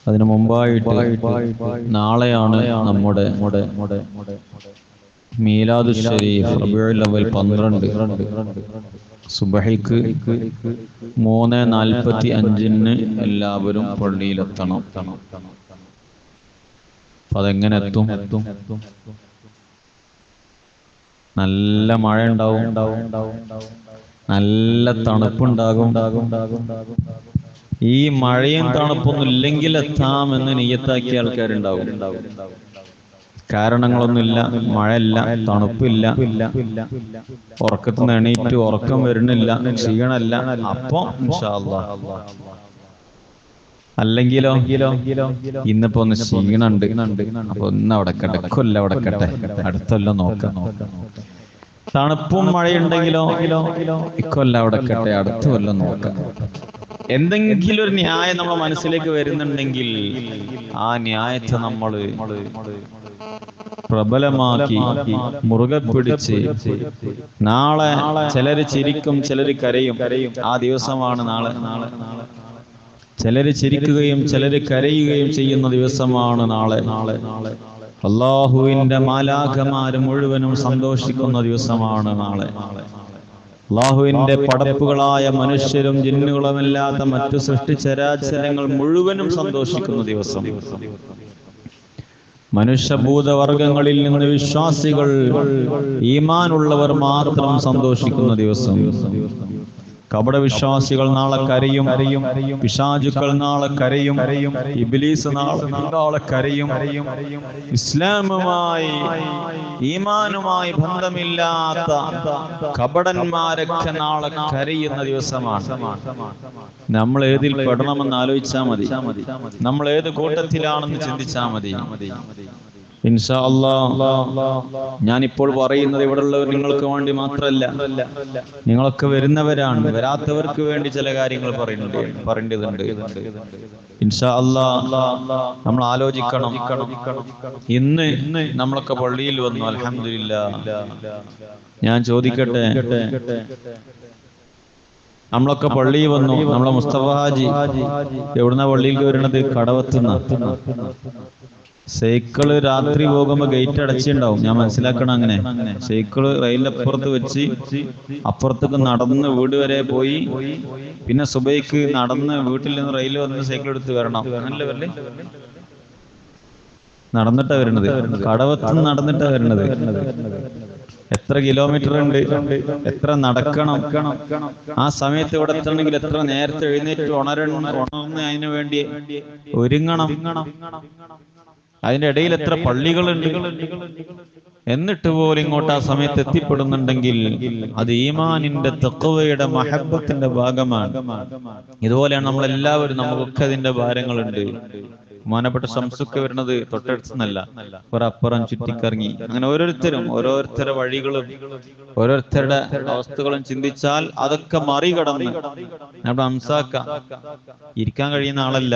അതിനു മുമ്പായിട്ട് നാളെയാണ് നമ്മുടെ മീലാദു ശരീഫ് റബീഉൽ അവ്വൽ 12 സുബഹിക്ക് 3:45 എല്ലാവരും പള്ളിയിലെത്തണം. അപ്പൊ അതെങ്ങനെ എത്തും? നല്ല മഴ ഉണ്ടാവും, നല്ല തണുപ്പുണ്ടാകും. ഈ മഴയും തണുപ്പൊന്നും ഇല്ലെങ്കിൽ എത്താമെന്ന് നിയ്യത്താക്കിയ ആൾക്കാരുണ്ടാവും. കാരണങ്ങളൊന്നുമില്ല, മഴയില്ല, തണുപ്പില്ല, ഉറക്കത്തിൽ നിന്ന് എണീറ്റ് ഉറക്കം വരുന്നില്ല, ക്ഷീണമല്ല, അപ്പൊ ഇൻഷാ അല്ലാഹ്. അല്ലെങ്കിലോ ഇന്നിപ്പോ ഒന്ന് ക്ഷീണുണ്ട്, അപ്പൊ ഒന്ന് അവിടെ കട്ടെ, കൊല്ലം അവിടെ കട്ടെ, അടുത്തൊല്ലം നോക്കാം. തണുപ്പും മഴയുണ്ടെങ്കിലോ ഇക്കൊല്ലം അവിടെ കട്ടെ, അടുത്ത കൊല്ലം നോക്കാം. എന്തെങ്കിലും ഒരു ന്യായം നമ്മുടെ മനസ്സിലേക്ക് വരുന്നുണ്ടെങ്കിൽ ആ ന്യായത്തെ നമ്മൾ പ്രബലമാക്കി മുറുകെ പിടിച്ച് നാളെ ചിലര് ചിരിക്കും, ചിലര് കരയും. ആ ദിവസമാണ് നാളെ. ചിലര് ചിരിക്കുകയും ചിലര് കരയുകയും ചെയ്യുന്ന ദിവസമാണ് നാളെ. അല്ലാഹുവിന്റെ മാലാഖമാര് മുഴുവനും സന്തോഷിക്കുന്ന ദിവസമാണ് നാളെ. അല്ലാഹുവിന്റെ പടപ്പുകളായ മനുഷ്യരും ജിന്നുകളുമല്ലാത്ത മറ്റു സൃഷ്ടിചരാചരങ്ങൾ മുഴുവനും സന്തോഷിക്കുന്ന ദിവസം. മനുഷ്യഭൂതവർഗങ്ങളിൽ നിന്ന് വിശ്വാസികൾ, ഈമാനുള്ളവർ മാത്രം സന്തോഷിക്കുന്ന ദിവസം. കപടവിശ്വാസികൾ നാളെ കരയും, പിശാചുക്കൾ നാളെ കരയും, ഇബ്ലീസ് നാളെ കരയും. ഇസ്ലാമുമായി ഈമാനുമായി ബന്ധമില്ലാത്ത കപടന്മാരൊക്കെ നാളെ കരയുന്ന ദിവസമാണ്. നമ്മൾ ഏതിൽ പെടണമെന്ന് ആലോചിച്ചാൽ മതി, നമ്മൾ ഏത് കൂട്ടത്തിലാണെന്ന് ചിന്തിച്ചാൽ മതി. ഇൻഷാ അല്ലാഹ് ഞാനിപ്പോൾ പറയുന്നത് ഇവിടെയുള്ളവർ നിങ്ങൾക്ക് വേണ്ടി മാത്രമല്ല, നിങ്ങളൊക്കെ വരുന്നവരാണ്. വരാത്തവർക്ക് വേണ്ടി ചില കാര്യങ്ങൾ പറയേണ്ടതുണ്ട്. ഇൻഷാ അല്ലാഹ് നമ്മൾ ആലോചിക്കണം. ഇന്ന് നമ്മളൊക്കെ പള്ളിയിൽ വന്നു, അൽഹംദുലില്ലാഹ്. ഞാൻ ചോദിക്കട്ടെ, നമ്മളൊക്കെ പള്ളിയിൽ വന്നു. നമ്മളെ മുസ്തഫ ഹാജി എവിടുന്ന പള്ളിയിൽ വരുന്നത്? കടവത്തുനിന്ന്. സൈക്കിള് രാത്രി പോകുമ്പോ ഗേറ്റ് അടച്ചിണ്ടാവും, ഞാൻ മനസ്സിലാക്കണം. അങ്ങനെ സൈക്കിള് റെയിലിന്റെ അപ്പുറത്ത് വെച്ച് അപ്പുറത്തേക്ക് നടന്ന് വീട് വരെ പോയി, പിന്നെ സുബൈക്ക് നടന്ന് വീട്ടിൽ നിന്ന് റെയിൽ വന്ന് സൈക്കിൾ എടുത്ത് വരണം. അങ്ങനല്ലേ വരല്? നടന്നിട്ടാ വരുന്നത്, കടവത്തുനിന്ന് നടന്നിട്ടാ വരുന്നത്. എത്ര കിലോമീറ്റർ ഉണ്ട്, എത്ര നടക്കണം. ആ സമയത്ത് ഇവിടെ എത്തണമെങ്കിൽ എത്ര നേരത്തെ എഴുന്നേറ്റ് ഉണർന്ന് അതിനു വേണ്ടി ഒരുങ്ങണം. അതിന്റെ ഇടയിൽ എത്ര പള്ളികളുണ്ട്. എന്നിട്ട് പോലും ഇങ്ങോട്ട് ആ സമയത്ത് എത്തിപ്പെടുന്നുണ്ടെങ്കിൽ അത് ഈമാനിന്റെ തഖ്വയുടെ മഹബ്ബത്തിന്റെ ഭാഗമാണ്. ഇതുപോലെയാണ് നമ്മളെല്ലാവരും, നമുക്കൊക്കെ അതിന്റെ ഭാരങ്ങളുണ്ട്. ബഹുമാനപ്പെട്ട ശംസുക്ക് വരുന്നത് തൊട്ടടുത്തുനിന്നല്ല, ഒരപ്പുറം ചുറ്റിക്കറങ്ങി. അങ്ങനെ ഓരോരുത്തരുടെ വഴികളും ഓരോരുത്തരുടെ അവസ്ഥകളും ചിന്തിച്ചാൽ അതൊക്കെ മറികടന്ന് നമ്മുടെ ഹംസാക്ക ഇരിക്കാൻ കഴിയുന്ന ആളല്ല,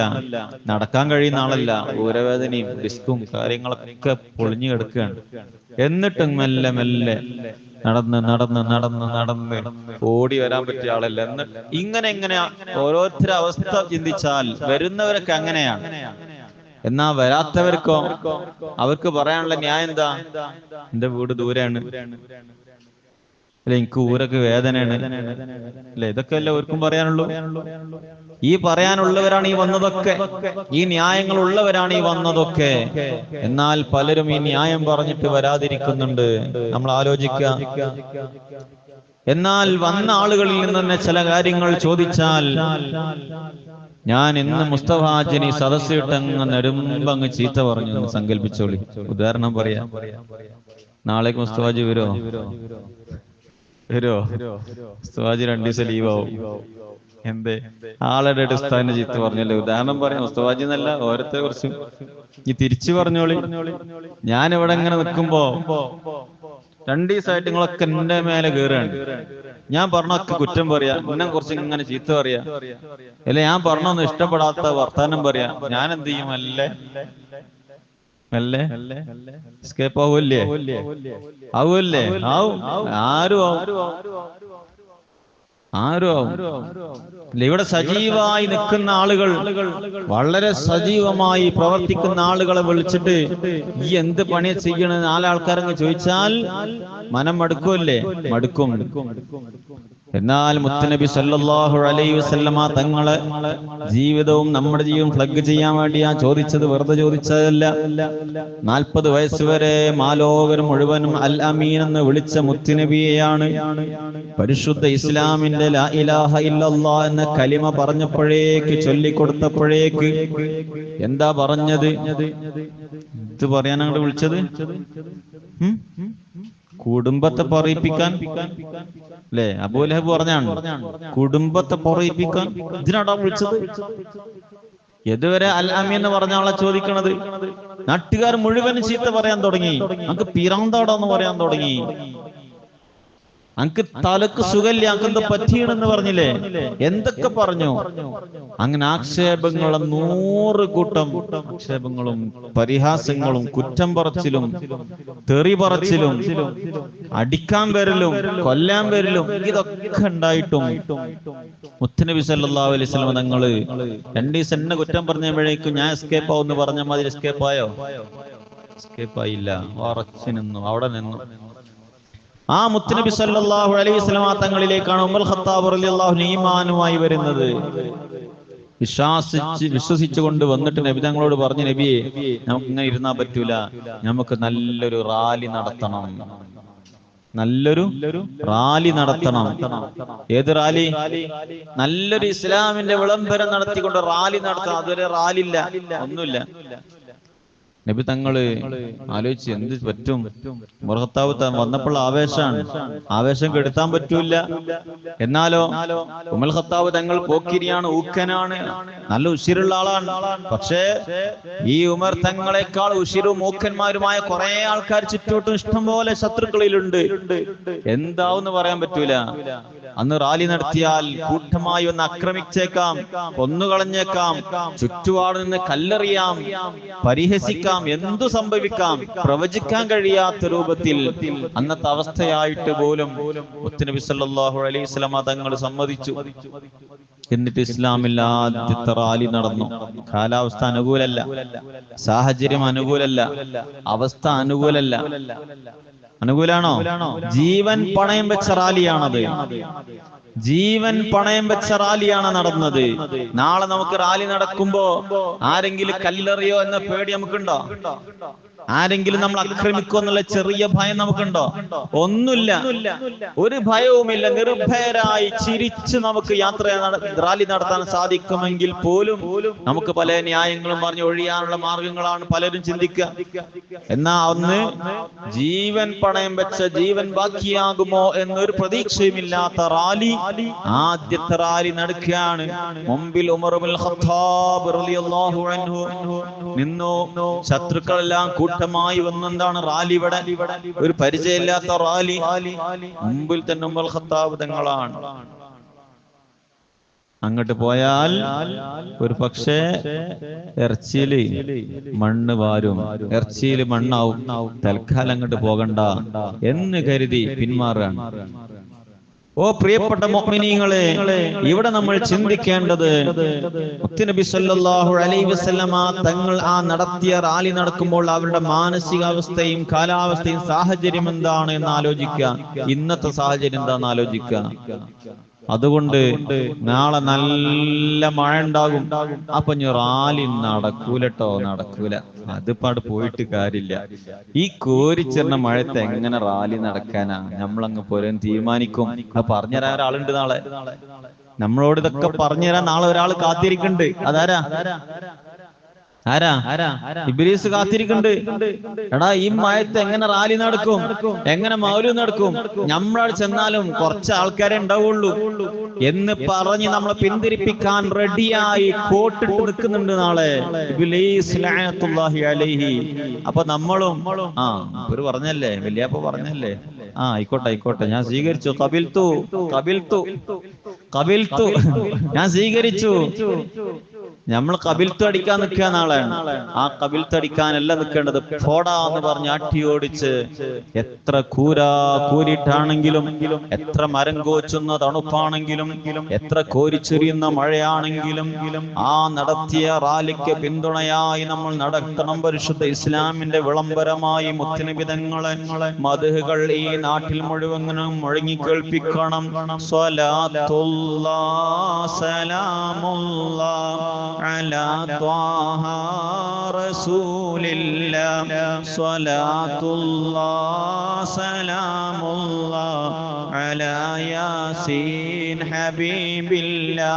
നടക്കാൻ കഴിയുന്ന ആളല്ല. ഊരവേദനയും ഡിസ്കും കാര്യങ്ങളൊക്കെ പൊളിഞ്ഞു കിടക്കുകയാണ്. എന്നിട്ടും മെല്ലെ മെല്ലെ നടന്ന് ഓടി വരാൻ പറ്റിയ ആളല്ല. ഇങ്ങനെ ഓരോരുത്തരുടെ അവസ്ഥ ചിന്തിച്ചാൽ വരുന്നവരൊക്കെ അങ്ങനെയാണ്. എന്നാ വരാത്തവർക്കോ അവർക്ക് പറയാനുള്ള ന്യായം എന്താ? എന്റെ വീട് ദൂരെയാണ്, അല്ലെ എനിക്ക് ഊരൊക്കെ വേദനയാണ്, അല്ലെ? ഇതൊക്കെ അല്ലേ അവർക്കും പറയാനുള്ളൂ. ഈ പറയാനുള്ളവരാണ് ഈ വന്നതൊക്കെ, ഈ ന്യായങ്ങൾ ഉള്ളവരാണ് ഈ വന്നതൊക്കെ. എന്നാൽ പലരും ഈ ന്യായം പറഞ്ഞിട്ട് വരാതിരിക്കുന്നുണ്ട്. നമ്മൾ ആലോചിക്കുക. എന്നാൽ വന്ന ആളുകളിൽ നിന്ന് തന്നെ ചില കാര്യങ്ങൾ ചോദിച്ചാൽ, ഞാൻ ഇന്ന് മുസ്തഫ ഹാജിനി സദസ്സിട്ടങ്ങ് നെടുമ്പങ്ങ് ചീത്ത പറഞ്ഞു എന്ന് സങ്കല്പിച്ചോളി. ഉദാഹരണം പറയാം. നാളേക്ക് മുസ്തഫ ഹാജി വരുമോ? മുസ്തഫ ഹാജി 2 ദിവസം ലീവാവും. എന്തേ? ആളുടെ ഉസ്താദിനെ ചീത്ത പറഞ്ഞല്ലേ? ഉദാഹരണം പറയാം. മുസ്തഫ ഹാജി എന്നല്ല, ഓരോരുത്തരെ കുറിച്ചും ഈ തിരിച്ചു പറഞ്ഞോളി. ഞാൻ ഇവിടെ ഇങ്ങനെ നിൽക്കുമ്പോ 2 ദിവസമായിട്ട് നിങ്ങളൊക്കെ എന്റെ മേലെ കയറുകയാണ്. ഞാൻ പറഞ്ഞൊക്കെ കുറ്റം പറയാ, എന്നെ കുറിച്ച് ഇങ്ങനെ ചീത്ത പറയാ, അല്ലെ ഞാൻ പറഞ്ഞൊന്നും ഇഷ്ടപ്പെടാത്ത വർത്താനം പറയാ. ഞാൻ എന്ത് ചെയ്യും? മെല്ലെ എസ്കേപ്പ് ആവൂല്ലേ? ആവൂല്ലേ? ആവും. ആരും ആവും. ആരോ ഇവിടെ സജീവമായി നിൽക്കുന്ന ആളുകൾ, വളരെ സജീവമായി പ്രവർത്തിക്കുന്ന ആളുകളെ വിളിച്ചിട്ട് ഈ എന്ത് പണി ചെയ്യണ നാലാൾക്കാരങ്ങ് ചോദിച്ചാൽ മനം മടുക്കുമല്ലേ? മടുക്കും. എന്നാൽ മുത്തുനബി സല്ലല്ലാഹു അലൈഹി വസല്ലമ തങ്ങളെ ജീവിതവും നമ്മുടെ ജീവിതവും ഫ്ലഗ് ചെയ്യാൻ വേണ്ടിയാ ചോദിച്ചത്, വെറുതെ ചോദിച്ചതല്ല. 40 വയസ്സ് വരെ മാലോകരം മുഴുവനും അൽ അമീൻ എന്ന് വിളിച്ച മുത്തുനബിയെയാണ് പരിശുദ്ധ ഇസ്ലാമിന്റെ ലാ ഇലാഹ ഇല്ലല്ലാഹ് എന്ന കലിമ പറഞ്ഞപ്പോഴേക്ക്, ചൊല്ലിക്കൊടുത്തപ്പോഴേക്ക് എന്താ പറഞ്ഞത്? ഇത് പറയാൻ അങ്ങോട്ട് വിളിച്ചത് കുടുംബത്തെ പറയിപ്പിക്കാൻ അല്ലേ? അബൂലഹബ് പറഞ്ഞാണ് കുടുംബത്തെ പറയിപ്പിക്കാൻ. ഇതിനാടാ വിളിച്ചത്? എതുവരെ അൽ അമീൻ എന്ന് പറഞ്ഞ ആളെ ചോദിക്കണത്. നാട്ടുകാർ മുഴുവനും ചീത്ത പറയാൻ തുടങ്ങി, നമുക്ക് പിറാന്താടാന്ന് പറയാൻ തുടങ്ങി, അനക്ക് തലക്ക് സുഖല്ല, അനക്കെന്ത് പറ്റിയണെന്ന് പറഞ്ഞില്ലേ, എന്തൊക്കെ പറഞ്ഞു. അങ്ങനെ ആക്ഷേപങ്ങളെ 100 കൂട്ടം ആക്ഷേപങ്ങളും പരിഹാസങ്ങളും കുറ്റം പറച്ചിലും തെറി പറച്ചിലും അടിക്കാൻ വരലും കൊല്ലാൻ വരലും ഇതൊക്കെ ഉണ്ടായിട്ടും മുത്തുനബി സല്ലല്ലാഹു അലൈഹി വസല്ലം തങ്ങള് 2 ദിവസം എന്നെ കുറ്റം പറഞ്ഞപ്പോഴേക്കും ഞാൻ എസ്കേപ്പ് ആവുമെന്ന് പറഞ്ഞ മാതിരി എസ്കേപ്പ് ആയോ? എസ്കേപ്പ് ആയില്ല. ഉറച്ചു നിന്നു, അവിടെ നിന്നു. ആ മുത്തുനബി സല്ലല്ലാഹു അലൈഹി വസല്ലം തങ്ങളിലേക്കാണ് ഉമർ ഖത്താബ് റളിയല്ലാഹു അൻഹു ഈമാനുമായി വരുന്നത്. വിശ്വസിച്ചുകൊണ്ട് വന്നിട്ട് നബി തങ്ങളോട് പറഞ്ഞു, നബിയെ നമുക്ക് ഇങ്ങനെ ഇരുന്നാ പറ്റൂല, നമുക്ക് നല്ലൊരു റാലി നടത്തണം, നല്ലൊരു റാലി നടത്തണം. ഏത് റാലി? നല്ലൊരു ഇസ്ലാമിന്റെ വിളംബരം നടത്തിക്കൊണ്ട് റാലി നടത്തണം. അതൊരു റാലില്ല, ഒന്നുമില്ല. നബി തങ്ങള് ആലോചിച്ച് എന്ത് പറ്റും? ഉമർ ഖത്താബ് വന്നപ്പോൾ ആവേശാണ്, ആവേശം കെടുത്താൻ പറ്റൂല. എന്നാലോ ഉമർ ഖത്താബ് തങ്ങൾ പോക്കിരിയാണ്, ഊക്കനാണ്, നല്ല ഉശിരുള്ള ആളാണ്. പക്ഷേ ഈ ഉമർ തങ്ങളെക്കാൾ ഉശിരും മൂക്കന്മാരുമായ കുറെ ആൾക്കാർ ചുറ്റോട്ടും ഇഷ്ടം പോലെ ശത്രുക്കളിലുണ്ട്. എന്താവെന്ന് പറയാൻ പറ്റൂല. അന്ന് റാലി നടത്തിയാൽ കൂട്ടമായി ഒന്ന് ആക്രമിച്ചേക്കാം, കൊന്നുകളഞ്ഞേക്കാം, ചുറ്റുപാട് നിന്ന് കല്ലെറിയാം, പരിഹസിക്കാം, എന്തു സംഭവിക്കാം, പ്രവചിക്കാൻ കഴിയാത്ത രൂപത്തിൽ അന്നത്തെ അവസ്ഥയായിട്ട് പോലും മുത്തുനബി സല്ലല്ലാഹു അലൈഹി വസല്ലം തങ്ങൾ സമ്മതിച്ചു. എന്നിട്ട് ഇസ്ലാമിൽ ആദ്യത്തെ റാലി നടന്നു. കാലാവസ്ഥ അനുകൂലല്ല, സാഹചര്യം അനുകൂലല്ല, അവസ്ഥ അനുകൂലല്ല. അനുകൂലാണോ? ജീവൻ പണയം വെച്ച റാലിയാണത്. ജീവൻ പണയം വെച്ച റാലിയാണ് നടന്നത്. നാളെ നമുക്ക് റാലി നടക്കുമ്പോ ആരെങ്കിലും കല്ലെറിയോ എന്ന പേടി നമുക്കുണ്ടോ? ആരെങ്കിലും നമ്മൾ ആക്രമിക്കോ എന്നുള്ള ചെറിയ ഭയം നമുക്കുണ്ടോ? ഒന്നുമില്ല, ഒരു ഭയവുമില്ല. നിർഭയരായി ചിരിച്ച് നമുക്ക് റാലി നടത്താൻ സാധിക്കുമെങ്കിൽ പോലും നമുക്ക് പല ന്യായങ്ങളും പറഞ്ഞ് ഒഴിയാനുള്ള മാർഗങ്ങളാണ് പലരും ചിന്തിക്കുക. എന്നാ അന്ന് ജീവൻ പണയം വെച്ച, ജീവൻ ബാക്കിയാകുമോ എന്നൊരു പ്രതീക്ഷയുമില്ലാത്ത റാലി, ആദ്യത്തെ റാലി നടക്കുകയാണ്. മുമ്പിൽ ഉമർ ഇബ്നുൽ ഖത്താബ് റളിയല്ലാഹു അൻഹു നിന്നു. ശത്രുക്കളെല്ലാം കൂട്ടമായി വന്നെന്താണ് റാലി? ഇവിടെ ഒരു പരിചയമില്ലാത്ത റാലി. മുമ്പിൽ തന്നെ ഉമർ ഖത്താബ് തങ്ങളാണ്. അങ്ങോട്ട് പോയാൽ ഒരു പക്ഷേ ഇറച്ചിയില് മണ്ണ് വാരും, ഇറച്ചിയില് മണ്ണാവും. തൽക്കാലം അങ്ങോട്ട് പോകണ്ട എന്ന് കരുതി പിന്മാറാണ്. ഓ പ്രിയപ്പെട്ട മുഅ്മിനീങ്ങളെ, ഇവിടെ നമ്മൾ ചിന്തിക്കേണ്ടത് മുത്തുനബി സല്ലല്ലാഹു അലൈഹി വസല്ലമ തങ്ങൾ ആ നടത്തിയ റാലി നടക്കുമ്പോൾ അവരുടെ മാനസികാവസ്ഥയും കാലാവസ്ഥയും സാഹചര്യം എന്താണ് എന്ന് ആലോചിക്കുക. ഇന്നത്തെ സാഹചര്യം എന്താണെന്ന് ആലോചിക്കുക. അതുകൊണ്ട് നാളെ നല്ല മഴ ഉണ്ടാകും. അപ്പൊ റാലി നടക്കൂലട്ടോ, നടക്കൂല. അതിപ്പാട് പോയിട്ട് കാര്യമില്ല. ഈ കോരിച്ചെറിഞ്ഞ മഴയത്ത് എങ്ങനെ റാലി നടക്കാനാ? നമ്മളങ്ങ് പോരാൻ തീരുമാനിക്കും. അത് പറഞ്ഞുതരാൻ ഒരാളുണ്ട് നാളെ. നമ്മളോട് ഇതൊക്കെ പറഞ്ഞുതരാൻ നാളെ ഒരാൾ കാത്തിരിക്കുന്നുണ്ട്. അതാരാ? ഇബ്ലീസ് കാത്തിരിക്കുന്നുണ്ട്. എടാ, ഈ മഴയത്ത് എങ്ങനെ റാലി നടക്കും, എങ്ങനെ മൗലൂദ് നടക്കും? നമ്മളവിടെ ചെന്നാലും കുറച്ച് ആൾക്കാരെ ഉണ്ടാവുള്ളൂ എന്ന് പറഞ്ഞ് നമ്മളെ പിന്തിരിപ്പിക്കാൻ റെഡിയായി കോട്ടിട്ട് നിൽക്കുന്നുണ്ട് നാളെ ഇബ്ലീസ് ലഅനത്തുല്ലാഹി അലൈഹി. അപ്പൊ നമ്മളും ഒരു പറഞ്ഞല്ലേ, വല്യാപ്പ പറഞ്ഞല്ലേ, ആയിക്കോട്ടെ, ഞാൻ സ്വീകരിച്ചു, കബിൽത്തു, ഞാൻ സ്വീകരിച്ചു. നമ്മൾ കബിൽത്തടിക്കാൻ നിൽക്കുക നാളെയാണ്. ആ കബിൽത്തടിക്കാനല്ല നിൽക്കേണ്ടത്. ഫോടാ എന്ന് പറഞ്ഞ് അട്ടി ഓടിച്ച് എത്ര കൂരിട്ടാണെങ്കിലും, എത്ര മരം കോച്ചുന്ന തണുപ്പാണെങ്കിലും, എത്ര കോരിച്ചൊരിയുന്ന മഴയാണെങ്കിലും ആ നടത്തിയ റാലിക്ക് പിന്തുണയായി നമ്മൾ നടക്കണം. പരിശുദ്ധ ഇസ്ലാമിന്റെ വിളംബരമായി മുത്തുനബി തങ്ങളെ മദ്ഹുകൾ ഈ നാട്ടിൽ മുഴുവനും മുഴങ്ങി കേൾപ്പിക്കണം. സ്വലാത്തുല്ലാഹ് സലാമുല്ലാഹ് അലാ ത്വാഹ റസൂലില്ലാഹ് സ്വലാത്തുല്ലാഹ് സലാമുല്ലാഹ് അലാ യാസീൻ ഹബീബില്ലാഹ്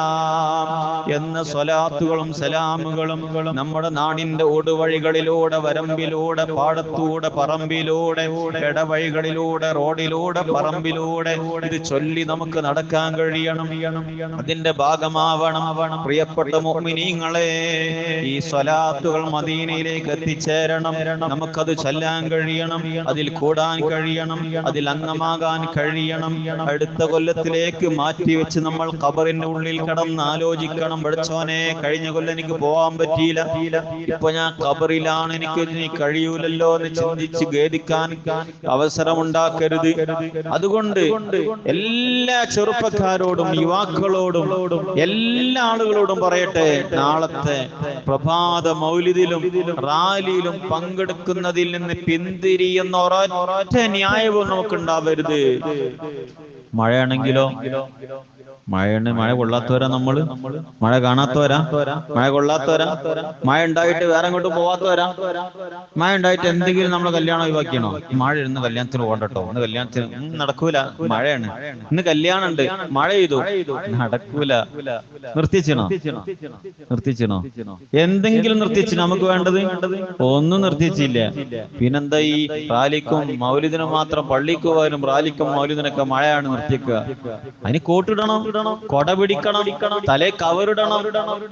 എന്ന സ്വലാത്തുകളും സലാമുകളും നമ്മുടെ നാടിന്റെ ഓടുവഴികളിലൂടെ, വരമ്പിലൂടെ, പാടത്തൂടെ, പറമ്പിലൂടെ, ഇടവഴികളിലൂടെ, റോഡിലൂടെ, പറമ്പിലൂടെ ഇത് ചൊല്ലി നമുക്ക് നടക്കാൻ കഴിയണം. അതിന്റെ ഭാഗമാവണം. പ്രിയപ്പെട്ട മുഅ്മിനീങ്ങളെ, ഈ സ്വലാത്തുകൾ മദീനയിലേക്ക് എത്തിച്ചേരണം. നമുക്കത് ചൊല്ലാൻ കഴിയണം, അതിൽ കൂടാൻ കഴിയണം, അതിൽ അംഗമാകാൻ കഴിയണം. അടുത്ത കൊല്ലത്തിലേക്ക് മാറ്റിവെച്ച് നമ്മൾ ഖബറിന്റെ ഉള്ളിൽ കിടന്ന് ആലോചിക്കണം. പഠിച്ചോനെ, കഴിഞ്ഞ കൊല്ലം എനിക്ക് പോകാൻ പറ്റിയില്ല, ഇപ്പൊ ഞാൻ ഖബറിലാണ്, എനിക്ക് ഇനി കഴിയൂലല്ലോ എന്ന് ചിന്തിച്ച് ഖേദിക്കാൻ അവസരമുണ്ടാക്കരുത്. അതുകൊണ്ട് എല്ലാ ചെറുപ്പക്കാരോടും, യുവാക്കളോടും, എല്ലാ ആളുകളോടും പറയട്ടെ, നാളത്തെ പ്രഭാത മൗലിദിലും റാലിയിലും പങ്കെടുക്കുന്നതിൽ നിന്ന് പിന്തിരിയുന്ന ഒരൊറ്റ ന്യായവും നമുക്കുണ്ടാവരുത്. മഴയാണെങ്കിലോ, മഴ കൊള്ളാത്തവരാ നമ്മള്, മഴ കാണാത്തവരാ, മഴ കൊള്ളാത്തവരാ, മഴ ഉണ്ടായിട്ട് വേറെ അങ്ങോട്ട് പോവാത്തവരാ, മഴ ഉണ്ടായിട്ട് എന്തെങ്കിലും നമ്മളെ കല്യാണം ഒഴിവാക്കിയണോ? മഴ ഇന്ന് കല്യാണത്തിന് പോകണ്ടോ, ഇന്ന് കല്യാണത്തിന് നടക്കൂല, മഴയാണ്, ഇന്ന് കല്യാണം ഉണ്ട്, മഴ ചെയ്തു, നടക്കൂല. നിർത്തിച്ചണോ? എന്തെങ്കിലും നിർത്തിച്ചു. നമുക്ക് വേണ്ടത് ഒന്നും നിർത്തിച്ചില്ല. പിന്നെന്താ ഈ റാലിക്കും മൗലിദിനും മാത്രം, പള്ളിക്ക് പോകാനും റാലിക്കും മൗലിദിനൊക്കെ മഴയാണ് നിർത്തിക്കുക. അതിന് കോട്ടിടണം, കൊട പിടിക്കണം, തലേ കവറിടണം,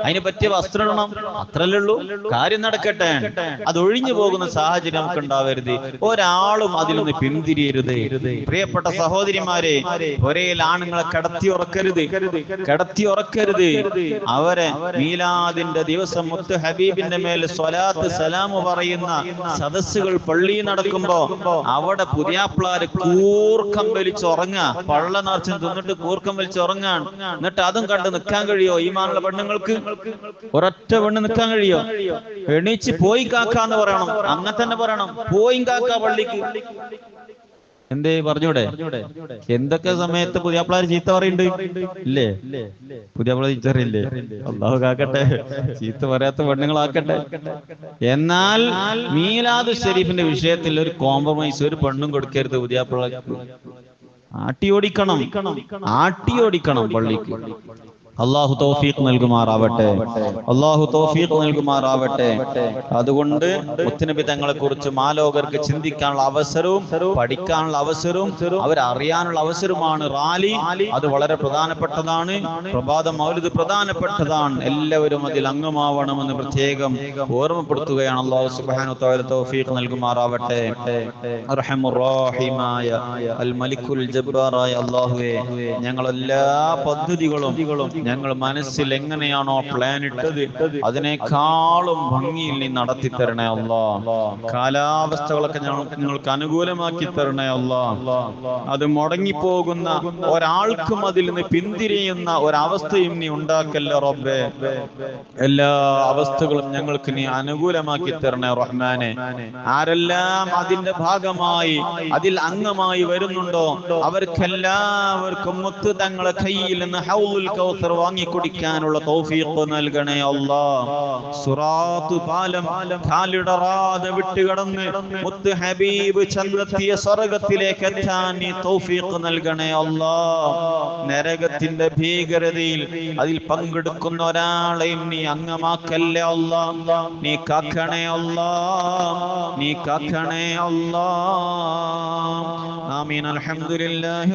അതിന് പറ്റിയ വസ്ത്രം ഇടണം, അത്രല്ലേ ഉള്ളൂ. കാര്യം നടക്കട്ടെ. അത് ഒഴിഞ്ഞു പോകുന്ന സാഹചര്യം നമുക്ക് ഉണ്ടാവരുത്. ഒരാളും അതിൽ നിന്ന് പിന്തിരിയരുത്. പ്രിയപ്പെട്ട സഹോദരിമാരെ, ഒരേൽ ആണുങ്ങളെ കടത്തി ഉറക്കരുത്. അവരെ മീലാദിന്റെ ദിവസം മുത്ത് ഹബീബിന്റെ മേൽ സ്വലാത്ത് സലാമു പറയുന്ന സദസ്സുകൾ പള്ളി നടക്കുമ്പോ അവിടെ പുതിയാപ്പിളാര് കൂർക്കം വലിച്ചുറങ്ങാ, പള്ള നിറച്ചും തിന്നിട്ട് കൂർക്കം വലിച്ചുറങ്ങാൻ. എന്നിട്ട് അതും കണ്ട് നിൽക്കാൻ കഴിയോ? ഈമാനുള്ള പെണ്ണുങ്ങൾക്ക് ഒരൊറ്റ പെണ്ണ് നിൽക്കാൻ കഴിയോ? എണീച്ച് പോയി കാക്കാന്ന് പറയണം. അങ്ങനെ തന്നെ പറയണം, പോയി കാക്ക പള്ളിക്ക്. എന്തേ പറഞ്ഞൂടെ? എന്തൊക്കെ സമയത്ത് പുതിയാപ്പിളാര് ചീത്ത പറയുന്നുണ്ട് ഇല്ലേ? പുതിയാപ്പിള ചീത്ത പറയില്ലേ? അല്ലാഹു കാക്കട്ടെ, ചീത്ത പറയാത്ത പെണ്ണുങ്ങളാക്കട്ടെ. എന്നാൽ മീലാദ് ഷരീഫിന്റെ വിഷയത്തിൽ ഒരു കോംപ്രമൈസ് ഒരു പെണ്ണും കൊടുക്കരുത് പുതിയാപ്പിളക്ക്. ആട്ടി ഓടിക്കണം പള്ളിക്ക്. അള്ളാഹു തൗഫീഖ് നൽകുമാറാവട്ടെ. അതുകൊണ്ട് മുത്തുനബി തങ്ങളെ കുറിച്ച് മാലോകർക്ക് ചിന്തിക്കാനുള്ള അവസരവും പഠിക്കാനുള്ള അവസരവും അവരറിയാനുള്ള അവസരവുമാണ് റാലി. അത് വളരെ പ്രധാനപ്പെട്ടതാണ്. പ്രഭാത മൗലിദ് പ്രധാനപ്പെട്ടതാണ്. എല്ലാവരും അതിൽ അംഗമാവണമെന്ന് പ്രത്യേകം ഓർമ്മപ്പെടുത്തുകയാണ്. അല്ലാഹു സുബ്ഹാനഹു വ തആല തൗഫീഖ് നൽകുമാറാവട്ടെ. അർഹമുർ റഹീമായ അൽ മലിക്കുൽ ജബ്ബാറായ അല്ലാഹുവേ, ഞങ്ങളെല്ലാ പദ്ധതികളും ഞങ്ങൾ മനസ്സിൽ എങ്ങനെയാണോ പ്ലാൻ ഇട്ടത് അതിനേക്കാളും ഭംഗിയിൽ നീ നടത്തി തരണേ അല്ലാഹ്. കാലാവസ്ഥകളൊക്കെ നിങ്ങൾക്ക് അനുകൂലമാക്കി തരണേ അല്ലാഹ്. അത് മുടങ്ങിപ്പോകുന്ന ഒരാൾക്കും അതിൽ നിന്ന് പിന്തിരിയുന്ന ഒരവസ്ഥയും നീ ഉണ്ടാക്കല്ല റബ്ബേ. എല്ലാ അവസ്ഥകളും ഞങ്ങൾക്ക് നീ അനുകൂലമാക്കി തരണേ റഹ്മാനെ. ആരെല്ലാം അതിന്റെ ഭാഗമായി അതിൽ അംഗമായി വരുന്നുണ്ടോ അവർക്കെല്ലാവർക്കും മുത്ത് തങ്ങളെ കയ്യിൽ നിന്ന് ഹൗലുൽ കൗസർ വാങ്ങിക്കുടിക്കാനുള്ള തൗഫീഖ് നൽകണേ അല്ലാഹ്. സിറാത്ത് പാലം കാലിടറാതെ വിട്ടുകടന്ന് മുത്ത് ഹബീബ് ചെന്നെത്തിയ സ്വർഗ്ഗത്തിലേക്ക് എത്താൻ നീ തൗഫീഖ് നൽകണേ അല്ലാഹ്. നരകത്തിന്റെ ഭീകരതയിൽ അതിൽ പങ്കെടുക്കുന്ന ഒരാളെയും നീ അംഗമാക്കല്ലേ അല്ലാഹ്. നീ കാക്കണേ അല്ലാഹ്. ആമീൻ. അൽഹംദുലില്ലാഹി.